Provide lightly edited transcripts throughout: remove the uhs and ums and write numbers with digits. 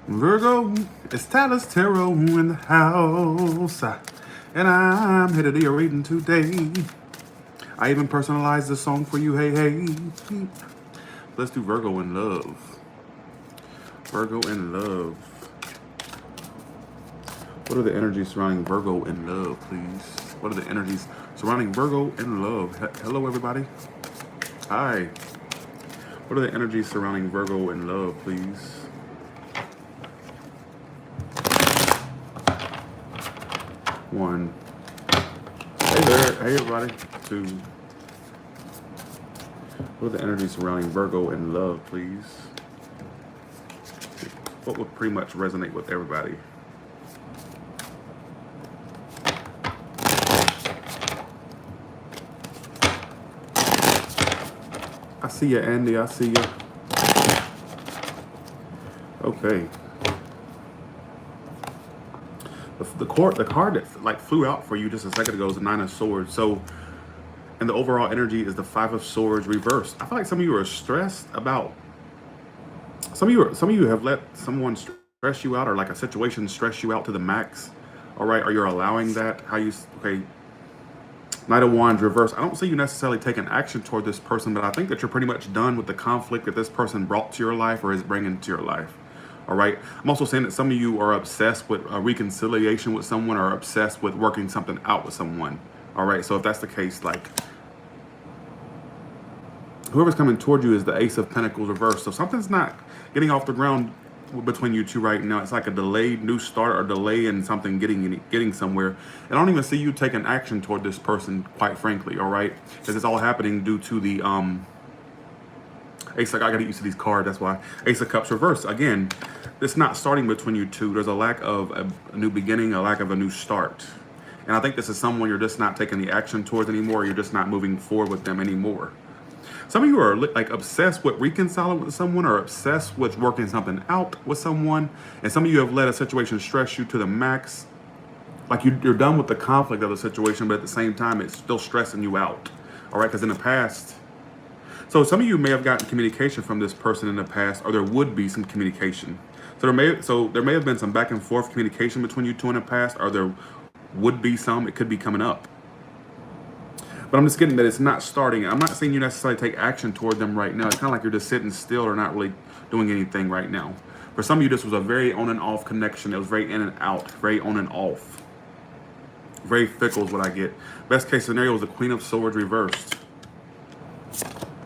Virgo, it's Tyler's Tarot in the house. And I'm here to do your reading today. I even personalized the song for you, hey, hey. Let's do Virgo in love. Virgo in love. What are the energies surrounding Virgo in love, please? What are the energies surrounding Virgo in love? Hello, everybody. Hi. What are the energies surrounding Virgo in love, please? One. Hey there. Hey, everybody. Two. What are the energies surrounding Virgo in love, please? What would pretty much resonate with everybody? I see you, Andy. I see you. Okay. The card that like flew out for you just a second ago is the Nine of Swords. So, and the overall energy is the Five of Swords reversed. I feel like some of you are stressed about. Some of you have let someone stress you out, or like a situation stress you out to the max. All right, or you're allowing that. Okay? Knight of Wands reversed. I don't see you necessarily taking action toward this person, but I think that you're pretty much done with the conflict that this person brought to your life or is bringing to your life. All right. I'm also saying that some of you are obsessed with a reconciliation with someone or obsessed with working something out with someone. All right. So if that's the case, like whoever's coming toward you is the Ace of Pentacles reversed. So something's not getting off the ground between you two right now. It's like a delayed new start or delay in something getting somewhere. And I don't even see you taking action toward this person, quite frankly. All right. Because it's all happening due to the Ace, I gotta get used to these cards, that's why. Ace of Cups reversed. Again, it's not starting between you two. There's a lack of a new beginning, a lack of a new start. And I think this is someone you're just not taking the action towards anymore. You're just not moving forward with them anymore. Some of you are like obsessed with reconciling with someone or obsessed with working something out with someone. And some of you have let a situation stress you to the max. Like you're done with the conflict of the situation, but at the same time, it's still stressing you out. All right, because in the past, so some of you may have gotten communication from this person in the past, or there would be some communication. So there may have been some back and forth communication between you two in the past, or there would be some. It could be coming up. But I'm just getting that it's not starting. I'm not saying you necessarily take action toward them right now. It's kind of like you're just sitting still or not really doing anything right now. For some of you, this was a very on and off connection. It was very in and out, very on and off. Very fickle is what I get. Best case scenario is the Queen of Swords reversed.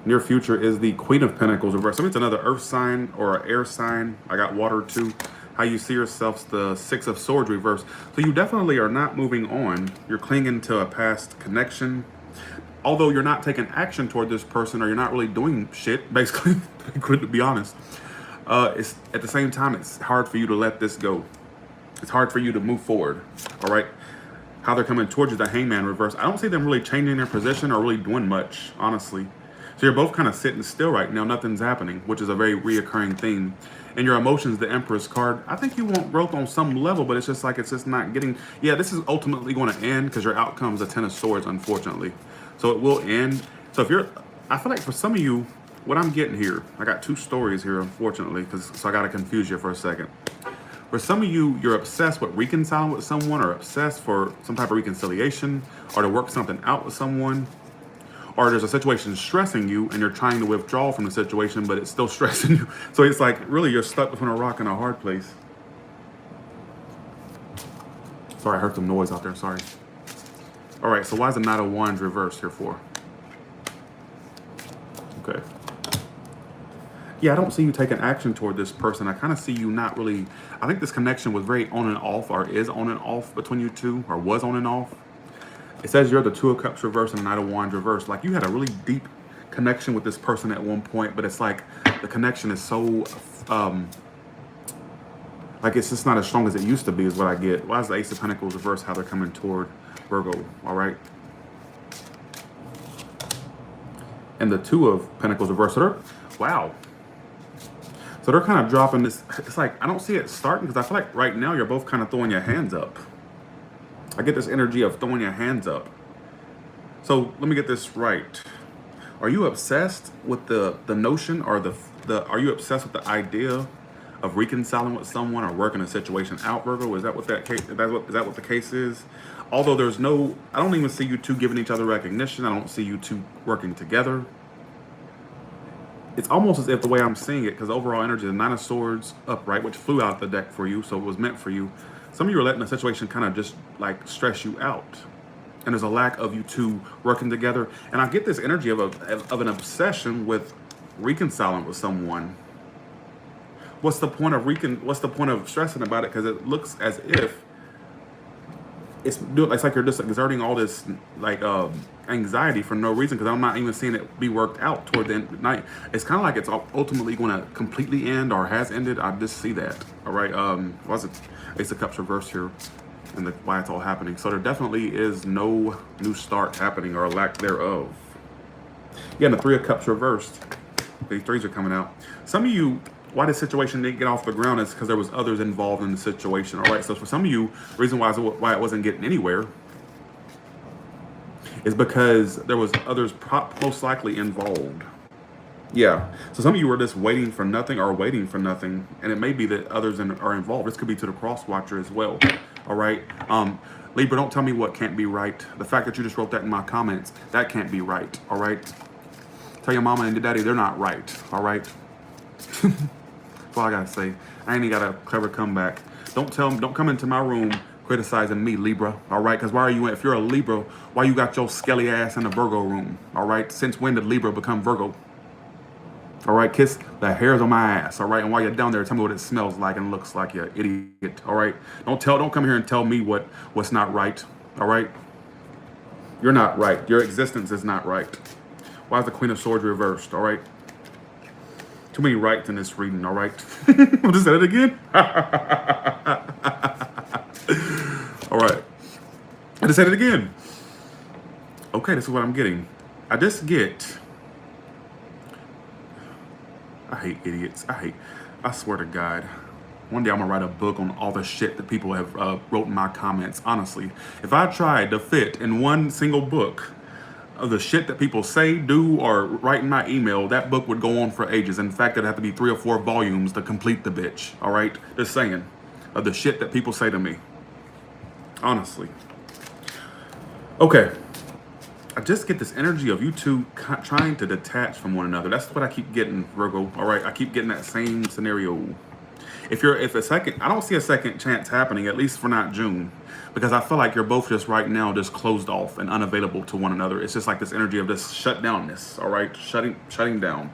Near future is the Queen of Pentacles reversed. I mean, it's another earth sign or an air sign. I got water too. How you see yourselves, the Six of Swords reversed. So you definitely are not moving on. You're clinging to a past connection. Although you're not taking action toward this person or you're not really doing shit, basically, to be honest. It's at the same time, it's hard for you to let this go. It's hard for you to move forward, all right? How they're coming towards you, the Hangman reverse. I don't see them really changing their position or really doing much, honestly. So you're both kind of sitting still right now. Nothing's happening, which is a very reoccurring theme. And your emotions, the Empress card, I think you want growth on some level, but it's just like it's just not getting... Yeah, this is ultimately going to end because your outcome is a Ten of Swords, unfortunately. So it will end. So if you're... I feel like for some of you, what I'm getting here, I got two stories here, unfortunately, so I got to confuse you for a second. For some of you, you're obsessed with reconciling with someone or obsessed for some type of reconciliation or to work something out with someone. Or there's a situation stressing you and you're trying to withdraw from the situation, but it's still stressing you. So it's like, really, you're stuck between a rock and a hard place. Sorry, I heard some noise out there, sorry. All right, so why is the Knight of Wands reversed here for? Okay. Yeah, I don't see you taking action toward this person. I kind of see you not really... I think this connection was very on and off, or is on and off between you two, or was on and off. It says you're the Two of Cups reversed and the Knight of Wands reversed. Like you had a really deep connection with this person at one point, but it's like the connection is so, like it's just not as strong as it used to be is what I get. Why is the Ace of Pentacles reversed, how they're coming toward Virgo, all right? And the Two of Pentacles reversed. So wow. So they're kind of dropping this. It's like, I don't see it starting because I feel like right now you're both kind of throwing your hands up. I get this energy of throwing your hands up. So let me get this right. Are you obsessed with the notion or are you obsessed with the idea of reconciling with someone or working a situation out, Virgo. Is that what that case? Is that what the case is? Although there's no, I don't even see you two giving each other recognition. I don't see you two working together. It's almost as if the way I'm seeing it, because overall energy, the Nine of Swords upright, which flew out the deck for you, so it was meant for you. Some of you are letting the situation kind of just like stress you out. And there's a lack of you two working together. And I get this energy of an obsession with reconciling with someone. What's the point of stressing about it? Because it looks as if it's like you're just exerting all this like anxiety for no reason, because I'm not even seeing it be worked out toward the end of the night. It's kind of like it's ultimately going to completely end or has ended. I just see that. All right. Was it Ace of Cups reverse here, and why it's all happening? So there definitely is no new start happening or lack thereof. Yeah, and the Three of Cups reversed. These threes are coming out. Some of you, why this situation didn't get off the ground is because there was others involved in the situation. All right, so for some of you, the reason why it wasn't getting anywhere is because there was others most likely involved. Yeah, so some of you were just waiting for nothing or waiting for nothing, and it may be that others are involved. This could be to the cross watcher as well. All right, Libra, don't tell me what can't be right. The fact that you just wrote that in my comments, that can't be right. All right, tell your mama and your daddy they're not right. All right. That's all I gotta say. I ain't even got a clever comeback. Don't come into my room criticizing me, Libra. All right, because why are you? If you're a Libra, why you got your skelly ass in the Virgo room? All right, since when did Libra become Virgo? All right, kiss the hairs on my ass. All right, and while you're down there, tell me what it smells like and looks like, you idiot. All right, don't come here and tell me what's not right. All right, you're not right. Your existence is not right. Why is the Queen of Swords reversed? All right. Too many rights in this reading, all right? I'll just say it again. All right. I just said it again. Okay, this is what I'm getting. I hate idiots. I swear to God. One day I'm gonna write a book on all the shit that people have wrote in my comments. Honestly, if I tried to fit in one single book of the shit that people say, do, or write in my email, that book would go on for ages. In fact, it'd have to be 3 or 4 volumes to complete the bitch. All right, just saying, of the shit that people say to me. Honestly. Okay, I just get this energy of you two trying to detach from one another. That's what I keep getting, Virgo. All right, I keep getting that same scenario. I don't see a second chance happening, at least for not June, because I feel like you're both just right now just closed off and unavailable to one another. It's just like this energy of this shutdownness, all right, shutting down.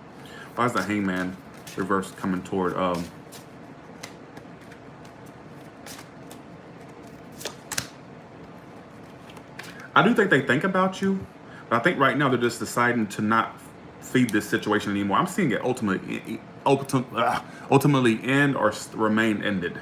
Why is the Hangman reverse coming toward? I do think they think about you, but I think right now they're just deciding to not feed this situation anymore. I'm seeing it ultimately end or remain ended.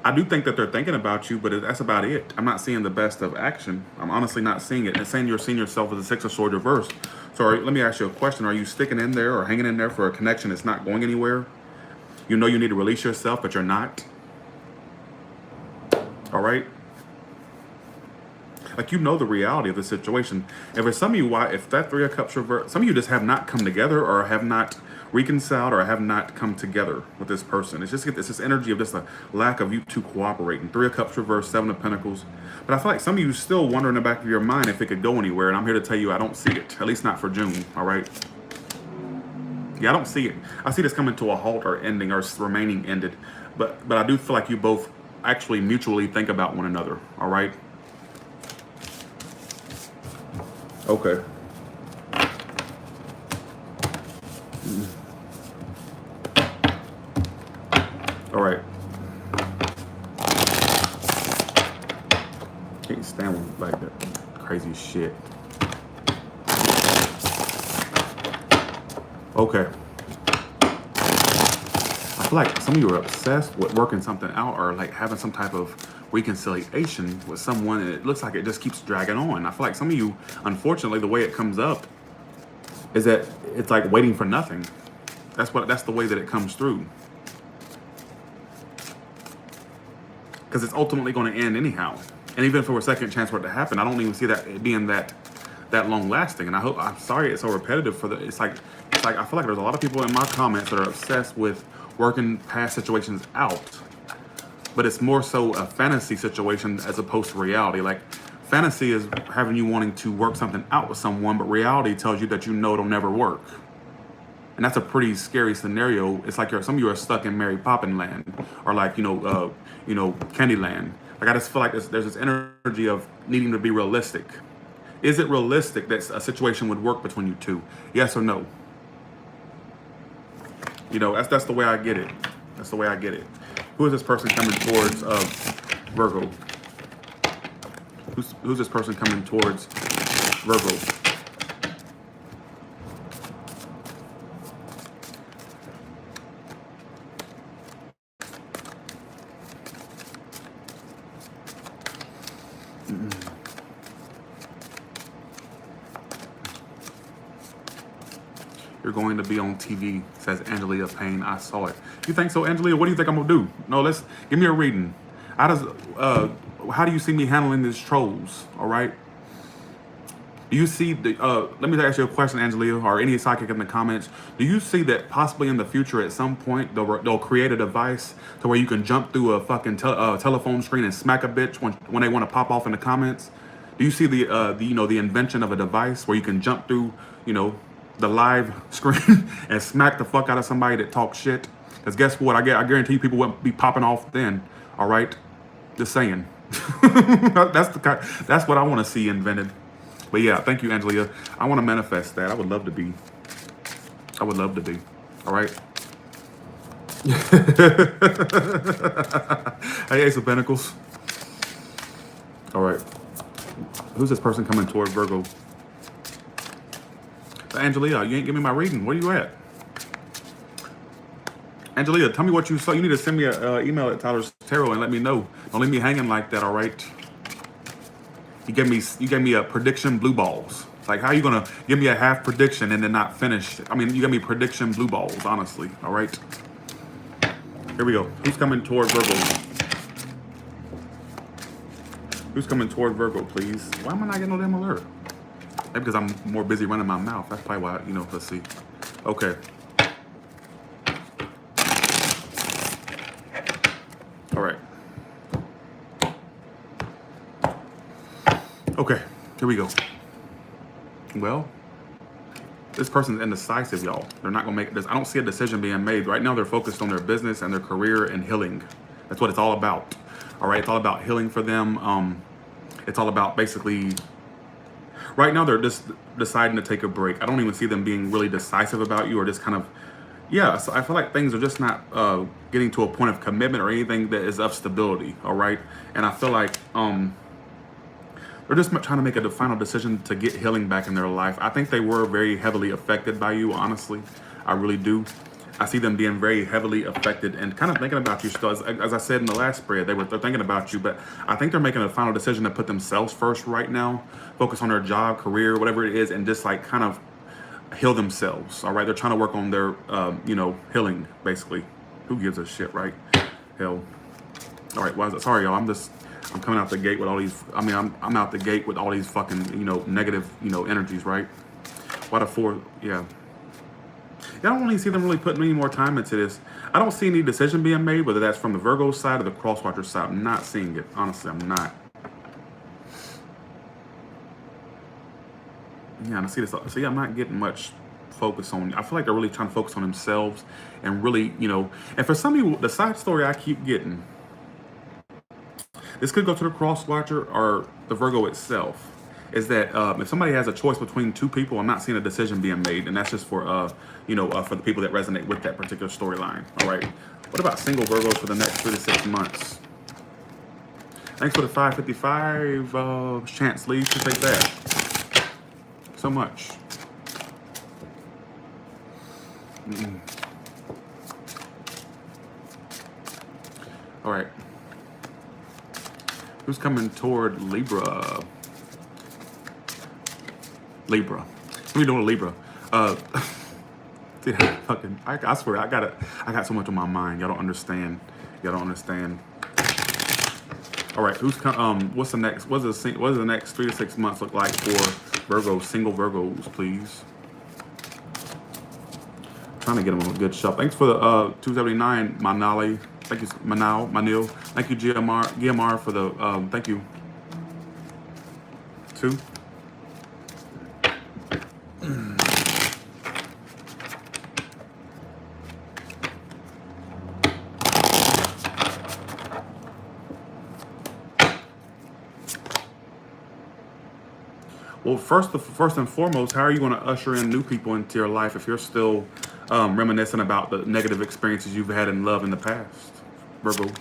I do think that they're thinking about you, but that's about it. I'm not seeing the best of action. I'm honestly not seeing it. It's saying you're seeing yourself as a Six of Swords reversed. So let me ask you a question. Are you sticking in there or hanging in there for a connection that's not going anywhere? You know you need to release yourself, but you're not. All right? Like, you know the reality of the situation. And for some of you, if that Three of Cups reverse, some of you just have not come together or have not reconciled or have not come together with this person. It's this energy of just a lack of you two cooperating. Three of Cups reverse, Seven of Pentacles. But I feel like some of you still wonder in the back of your mind if it could go anywhere. And I'm here to tell you I don't see it, at least not for June, all right? Yeah, I don't see it. I see this coming to a halt or ending or remaining ended. But I do feel like you both actually mutually think about one another, all right? Okay. All right. Can't stand one like that crazy shit. Okay. I feel like some of you are obsessed with working something out or like having some type of reconciliation with someone, and it looks like it just keeps dragging on. I feel like some of you, unfortunately, the way it comes up is that it's like waiting for nothing. That's the way that it comes through. Because it's ultimately going to end anyhow. And even for a second chance for it to happen, I don't even see that it being that long lasting. And I'm sorry it's so repetitive it's like like, I feel like there's a lot of people in my comments that are obsessed with working past situations out. But it's more so a fantasy situation as opposed to reality. Like, fantasy is having you wanting to work something out with someone, but reality tells you that you know it'll never work. And that's a pretty scary scenario. It's like some of you are stuck in Mary Poppins land, or like, Candyland. Like, I just feel like there's this energy of needing to be realistic. Is it realistic that a situation would work between you two? Yes or no? That's the way I get it. That's the way I get it. Who is this person coming towards Virgo? Who's this person coming towards Virgo? You're going to be on TV, says Angelia Payne. I saw it. You think so, Angelia? What do you think I'm gonna do? No, give me a reading. How do you see me handling these trolls? All right. Do you see let me ask you a question, Angelia, or any psychic in the comments. Do you see that possibly in the future at some point they'll create a device to where you can jump through a fucking telephone screen and smack a bitch when they want to pop off in the comments? Do you see the invention of a device where you can jump through, the live screen and smack the fuck out of somebody that talks shit? Because guess what? I guarantee you people won't be popping off then. All right, just saying. That's what I want to see invented. But yeah, thank you, Angelia. I want to manifest that. I would love to be. All right. Hey, Ace of Pentacles. All right. Who's this person coming toward Virgo? Angelia, you ain't give me my reading. Where you at? Angelia, tell me what you saw. You need to send me an email at Tyler's Tarot and let me know. Don't leave me hanging like that, all right? You gave me a prediction blue balls. Like, how are you gonna give me a half prediction and then not finish? I mean, you gave me prediction blue balls, honestly, all right? Here we go. Who's coming toward Virgo? Who's coming toward Virgo, please? Why am I not getting no damn alert? Maybe because I'm more busy running my mouth. That's probably why, let's see. Okay. All right. Okay, here we go. Well, this person's indecisive, y'all. They're not gonna make this. I don't see a decision being made. Right now, they're focused on their business and their career and healing. That's what it's all about. All right, it's all about healing for them. It's all about basically, right now they're just deciding to take a break. I don't even see them being really decisive about you or just kind of, yeah, so I feel like things are just not getting to a point of commitment or anything that is of stability, all right? And I feel like they're just trying to make a final decision to get healing back in their life. I think they were very heavily affected by you, honestly. I really do. I see them being very heavily affected and kind of thinking about you still. As I said in the last spread, they're thinking about you, but I think they're making a final decision to put themselves first right now, focus on their job, career, whatever it is, and just like kind of heal themselves, all right? They're trying to work on their, healing, basically. Who gives a shit, right? Hell. All right, well, sorry, y'all. I'm coming out the gate with all these, I'm out the gate with all these fucking, negative, energies, right? Why the four, yeah. I don't really see them really putting any more time into this. I don't see any decision being made, whether that's from the Virgo side or the Crosswatcher side. I'm not seeing it. Honestly, I'm not. Yeah, I see this. See, I'm not getting much focus on. I feel like they're really trying to focus on themselves and really, and for some people, the side story I keep getting, this could go to the Crosswatcher or the Virgo itself, is that if somebody has a choice between two people, I'm not seeing a decision being made, and that's just for for the people that resonate with that particular storyline. All right. What about single Virgos for the next 3 to 6 months? Thanks for the 555 chance, Lee. Should take that. So much. All right. Who's coming toward Libra? Libra. What are you doing, Libra? I swear, I got so much on my mind. Y'all don't understand. All right, what's the next? What does the next 3 to 6 months look like for Virgos, single Virgos, please? trying to get them on a good shelf. Thanks for the 279, Manali. Thank you, Manil. Thank you, GMR for the thank you. 2. Well, first and foremost, how are you going to usher in new people into your life if you're still reminiscing about the negative experiences you've had in love in the past, Virgo?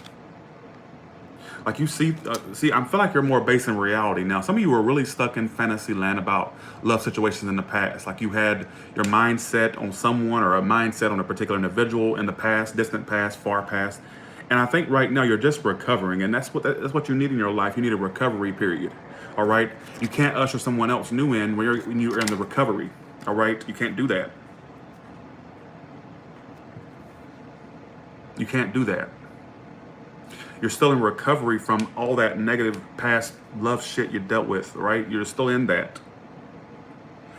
Like I feel like you're more based in reality now. Some of you were really stuck in fantasy land about love situations in the past. Like you had your mindset on someone or a mindset on a particular individual in the past, distant past, far past. And I think right now you're just recovering, and that's what you need in your life. You need a recovery period. All right, you can't usher someone else new in when you're in the recovery. All right, you can't do that. You can't do that. You're still in recovery from all that negative past love shit you dealt with, right? You're still in that.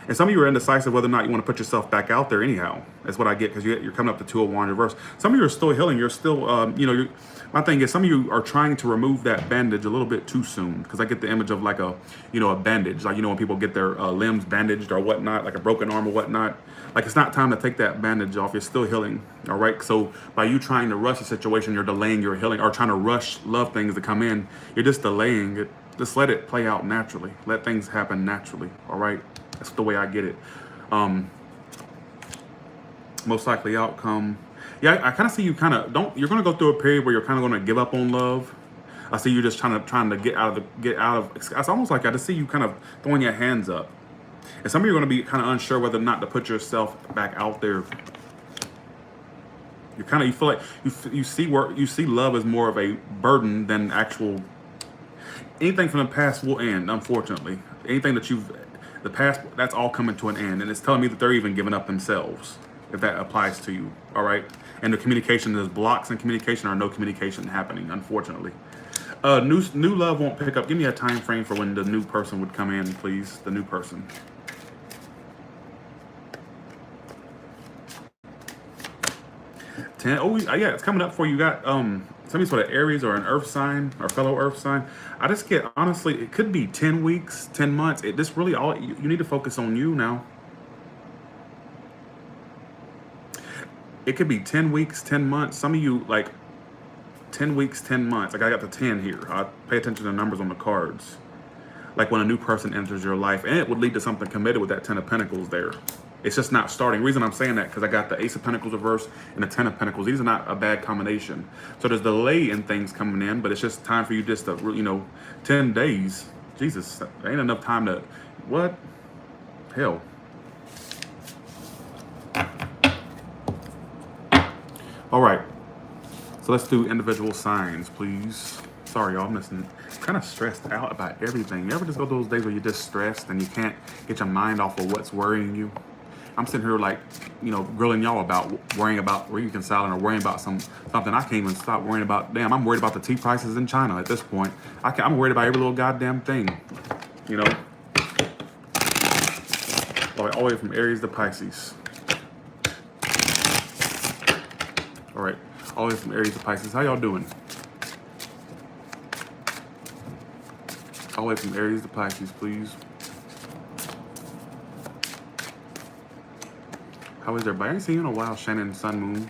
And some of you are indecisive whether or not you want to put yourself back out there anyhow. That's what I get, because you're coming up to 201 reverse. Some of you are still healing. You're still, my thing is some of you are trying to remove that bandage a little bit too soon, because I get the image of like a bandage. Like, when people get their limbs bandaged or whatnot, like a broken arm or whatnot. Like, it's not time to take that bandage off. You're still healing, all right? So by you trying to rush a situation, you're delaying your healing, or trying to rush love things to come in. You're just delaying it. Just let it play out naturally. Let things happen naturally, all right? That's the way I get it. Most likely outcome. Yeah, I kind of see you you're going to go through a period where you're kind of going to give up on love. I see you just trying to get out of, it's almost like I just see you kind of throwing your hands up. And some of you are going to be kind of unsure whether or not to put yourself back out there. You feel like you see love as more of a burden than actual. Anything from the past will end, unfortunately. Anything that the past, that's all coming to an end. And it's telling me that they're even giving up themselves, if that applies to you, all right? And the communication, there's blocks in communication or no communication happening, unfortunately. New love won't pick up. Give me a time frame for when the new person would come in, please. The new person. Yeah, it's coming up for you. Got somebody sort of Aries or an earth sign or fellow earth sign. I just get, honestly, it could be 10 weeks, 10 months. It just really all you need to focus on you now. It could be 10 weeks, 10 months. Some of you, like 10 weeks, 10 months. Like I got the 10 here. I pay attention to the numbers on the cards. Like when a new person enters your life, and it would lead to something committed with that 10 of Pentacles there. It's just not starting. Reason I'm saying that, because I got the Ace of Pentacles reverse and the 10 of Pentacles. These are not a bad combination. So there's delay in things coming in, but it's just time for you just to, 10 days. Jesus, there ain't enough time to, what? Hell. All right. So let's do individual signs, please. Sorry, y'all, I'm kind of stressed out about everything. You ever just go those days where you're just stressed and you can't get your mind off of what's worrying you? I'm sitting here like, grilling y'all about worrying about reconciling or worrying about something. I can't even stop worrying about. Damn, I'm worried about the tea prices in China at this point. I'm worried about every little goddamn thing, all the way from Aries to Pisces. All right, all the way from Aries to Pisces. How y'all doing? All the way from Aries to Pisces, please. How is everybody? I ain't seen you in a while, Shannon, Sun, Moon.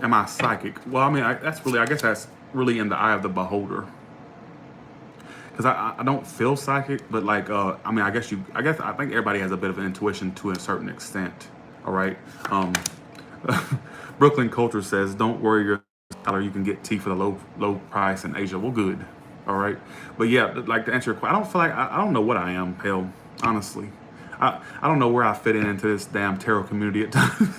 Am I psychic? Well, I mean, I guess that's really in the eye of the beholder. Because I don't feel psychic, but like, I think everybody has a bit of an intuition to a certain extent. All right. Brooklyn Culture says, don't worry your dollar, you can get tea for the low price in Asia. Well, good. All right. But yeah, like to answer your question, I don't feel like, I don't know what I am, hell, honestly. I don't know where I fit into this damn tarot community at times.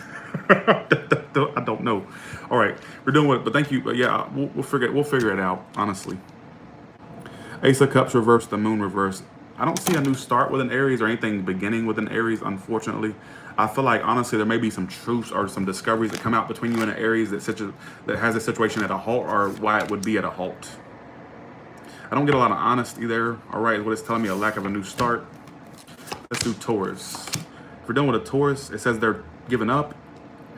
I don't know. All right. We're doing it, but thank you. But yeah, we'll figure it out, honestly. Ace of Cups reverse, the Moon reverse. I don't see a new start with an Aries or anything beginning with an Aries, unfortunately. I feel like, honestly, there may be some truths or some discoveries that come out between you and an Aries that has a situation at a halt, or why it would be at a halt. I don't get a lot of honesty there. All right, is what it's telling me, a lack of a new start. Let's do Taurus. If we're done with a Taurus, it says they're giving up.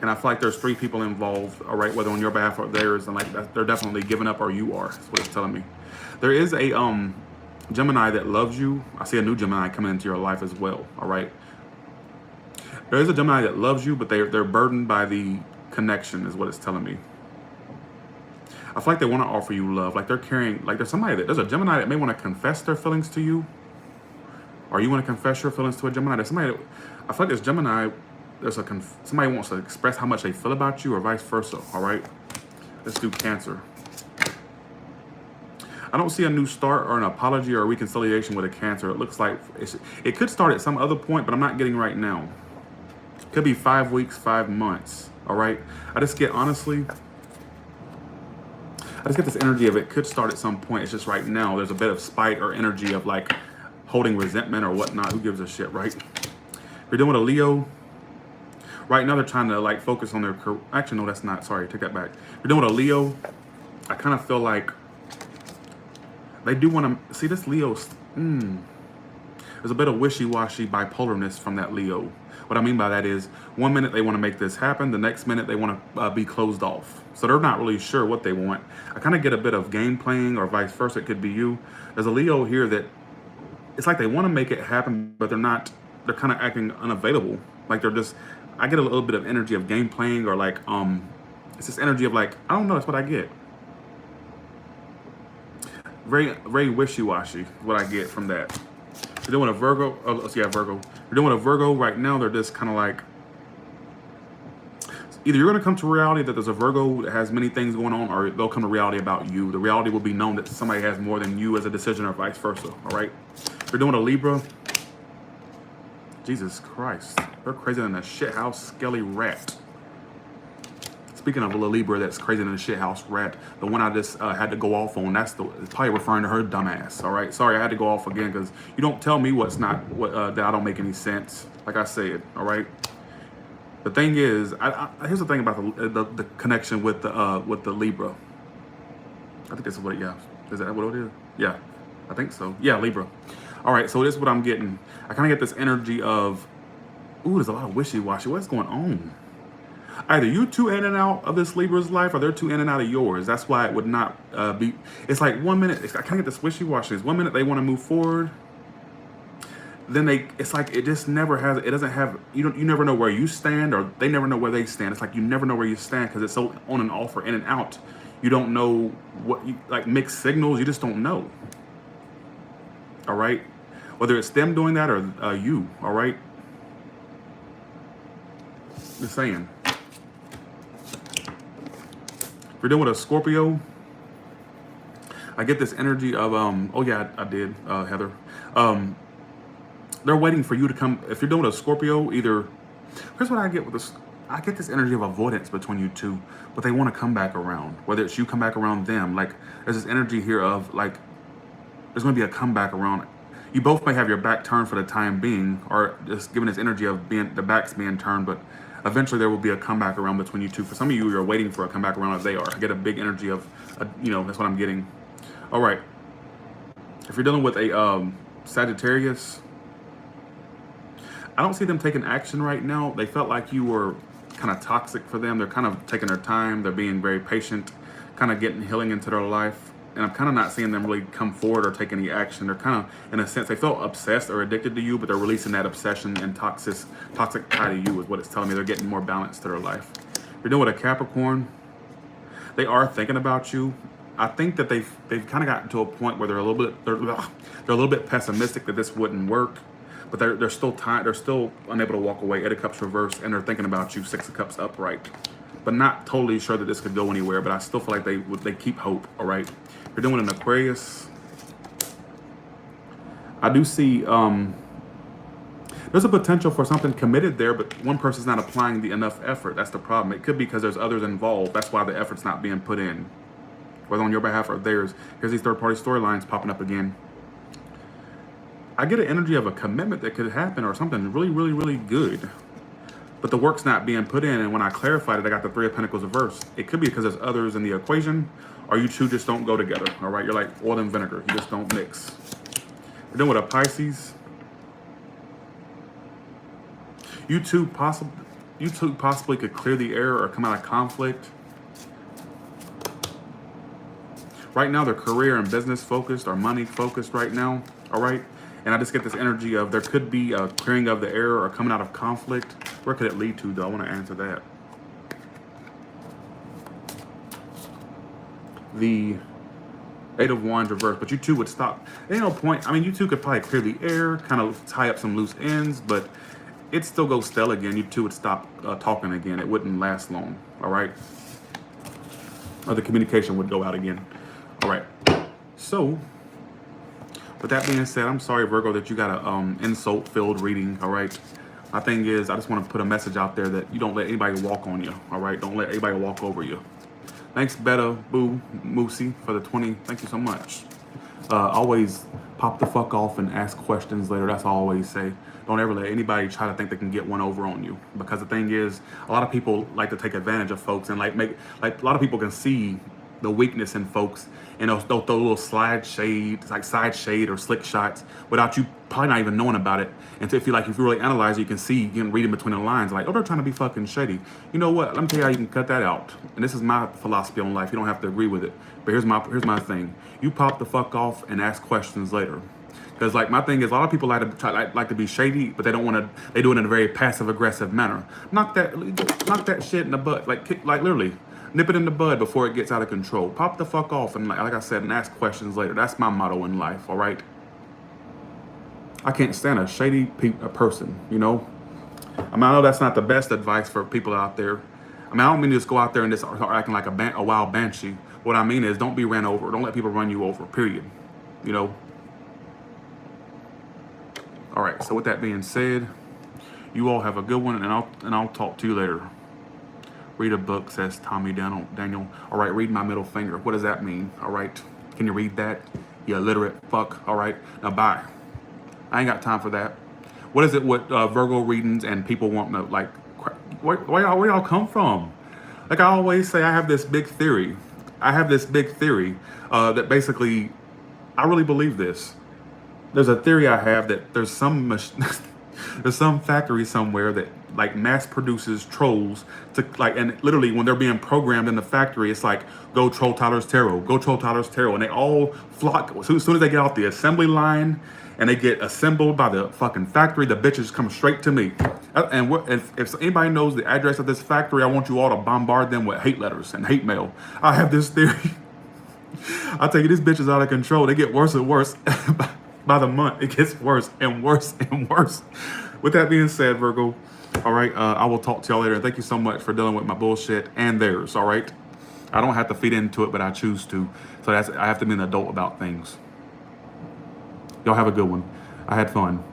And I feel like there's 3 people involved, all right, whether on your behalf or theirs, and like they're definitely giving up, or you are. That's what it's telling me. There is a Gemini that loves you. I see a new Gemini coming into your life as well, all right? There is a Gemini that loves you, but they're burdened by the connection, is what it's telling me. I feel like they want to offer you love, like they're carrying, like there's a Gemini that may want to confess their feelings to you, or you want to confess your feelings to a Gemini. There's somebody that, I feel like this Gemini, somebody wants to express how much they feel about you, or vice versa, all right? Let's do Cancer. I don't see a new start or an apology or a reconciliation with a Cancer. It looks like it could start at some other point, but I'm not getting right now. Could be 5 weeks, 5 months, all right? I just get this energy of it could start at some point. It's just right now there's a bit of spite or energy of like holding resentment or whatnot. Who gives a shit, right? We're doing a Leo. Right now they're trying to like focus on their career. Actually, no, that's not. Sorry, take that back. We're doing a Leo. I kind of feel like they do want to see this Leo. There's a bit of wishy-washy bipolarness from that Leo. What I mean by that is, one minute they want to make this happen, the next minute they want to be closed off. So they're not really sure what they want. I kind of get a bit of game playing, or vice versa. It could be you. There's a Leo here that it's like they want to make it happen, but they're not. They're kind of acting unavailable. Like they're just. I get a little bit of energy of game playing, or like it's this energy of like, I don't know. That's what I get. Very, very wishy-washy. What I get from that. You're doing a Virgo. Oh, yeah, Virgo. You're doing a Virgo right now. They're just kind of like, either you're going to come to reality that there's a Virgo that has many things going on, or they'll come to reality about you. The reality will be known that somebody has more than you as a decision, or vice versa. All right. You're doing a Libra. Jesus Christ. They're crazier than a shithouse skelly rat. Speaking of a Libra that's crazier than a shithouse rat, the one I just had to go off on, it's probably referring to her dumbass, all right? Sorry, I had to go off again because you don't tell me that I don't make any sense, like I said, all right? The thing is, here's the thing about the connection with the Libra. I think that's what, yeah. Is that what it is? Yeah, I think so. Yeah, Libra. All right, so this is what I'm getting. I kind of get this energy of, ooh, there's a lot of wishy-washy. What's going on? Either you two in and out of this Libra's life, or they're two in and out of yours. That's why it would not be. It's like 1 minute. I kind of get this wishy-washy. 1 minute they want to move forward, then it's like it just never has. It doesn't have. You never know where you stand, or they never know where they stand. It's like you never know where you stand because it's so on and off or in and out. You don't know what like mixed signals. You just don't know. All right, whether it's them doing that or you. All right, just saying. If you're dealing with a Scorpio, I get this energy of oh yeah, I did, Heather. They're waiting for you to come. If you're dealing with a Scorpio, here's what I get with this. I get this energy of avoidance between you two, but they want to come back around. Whether it's you come back around them, like there's this energy here of like there's going to be a comeback around. You both may have your back turned for the time being, or just given this energy of the back's being turned, but eventually there will be a comeback around between you two. For some of you, you're waiting for a comeback around as they are. I get a big energy of, that's what I'm getting. All right. If you're dealing with a Sagittarius, I don't see them taking action right now. They felt like you were kind of toxic for them. They're kind of taking their time. They're being very patient, kind of getting healing into their life. And I'm kind of not seeing them really come forward or take any action. They're kind of, in a sense, they felt obsessed or addicted to you, but they're releasing that obsession and toxic tie to you is what it's telling me. They're getting more balance to their life. You're doing with a Capricorn. They are thinking about you. I think that they've kind of gotten to a point where they're a little bit pessimistic that this wouldn't work, but they're still tired. They're still unable to walk away. 8 of Cups reversed, and they're thinking about you. 6 of Cups upright, but not totally sure that this could go anywhere. But I still feel like they keep hope. All right. You're doing an Aquarius. I do see there's a potential for something committed there, but one person's not applying enough effort. That's the problem. It could be because there's others involved. That's why the effort's not being put in, whether on your behalf or theirs. Here's these third-party storylines popping up again. I get an energy of a commitment that could happen or something really, really, really good. but the work's not being put in. And when I clarified it, I got the Three of Pentacles reversed. It could be because there's others in the equation, or you two just don't go together. All right, you're like oil and vinegar. You just don't mix. We're dealing with a Pisces. You two possibly could clear the air or come out of conflict. Right now, they're career and business focused or money focused right now. All right. And I just get this energy of there could be a clearing of the air or coming out of conflict. Where could it lead to, though? I want to answer that. The Eight of Wands reversed, but you two would stop. There ain't no point. I mean, you two could probably clear the air, kind of tie up some loose ends, but it still goes stale again. You two would stop talking again. It wouldn't last long. All right. Or the communication would go out again. All right. So, with that being said, I'm sorry, Virgo, that you got a insult-filled reading. All right. My thing is, I just want to put a message out there that you don't let anybody walk on you. All right. Don't let anybody walk over you. Thanks, Betta Boo Moosey, for the 20. Thank you so much. Always pop the fuck off and ask questions later. That's all I always say. Don't ever let anybody try to think they can get one over on you. Because the thing is, a lot of people like to take advantage of folks and like a lot of people can see the weakness in folks and they'll throw little side shade or slick shots without you probably not even knowing about it. And if you really analyze it, you can read in between the lines like, oh, they're trying to be fucking shady. You know what? Let me tell you how you can cut that out. And this is my philosophy on life. You don't have to agree with it. But here's my thing. You pop the fuck off and ask questions later. Because like my thing is, a lot of people like to be shady, but they don't want to. They do it in a very passive aggressive manner. Knock that shit in the butt, like literally, nip it in the bud before it gets out of control. Pop the fuck off and like I said, and ask questions later. That's my motto in life. All right. I can't stand a shady person. You know. I mean, I know that's not the best advice for people out there. I mean, I don't mean to just go out there and just start acting like a wild banshee. What I mean is, don't be ran over. Don't let people run you over. Period. You know. All right, so with that being said, you all have a good one, and I'll talk to you later. Read a book, says Tommy Daniel. All right, read my middle finger. What does that mean? All right, can you read that? You illiterate fuck. All right, now bye. I ain't got time for that. What is it with Virgo readings and people want to like? Where y'all come from? Like I always say, I have this big theory. That basically, I really believe this. There's a theory I have that there's some factory somewhere that like mass produces trolls to like, and literally when they're being programmed in the factory, it's like, go troll Tyler's Tarot, and they all flock as soon as they get off the assembly line and they get assembled by the fucking factory. The bitches come straight to me, and if anybody knows the address of this factory, I want you all to bombard them with hate letters and hate mail. I have this theory. I'll tell you, these bitches out of control. They get worse and worse. By the month, it gets worse and worse and worse. With that being said, Virgo, all right, I will talk to y'all later. And thank you so much for dealing with my bullshit and theirs, all right? I don't have to feed into it, but I choose to. So I have to be an adult about things. Y'all have a good one. I had fun.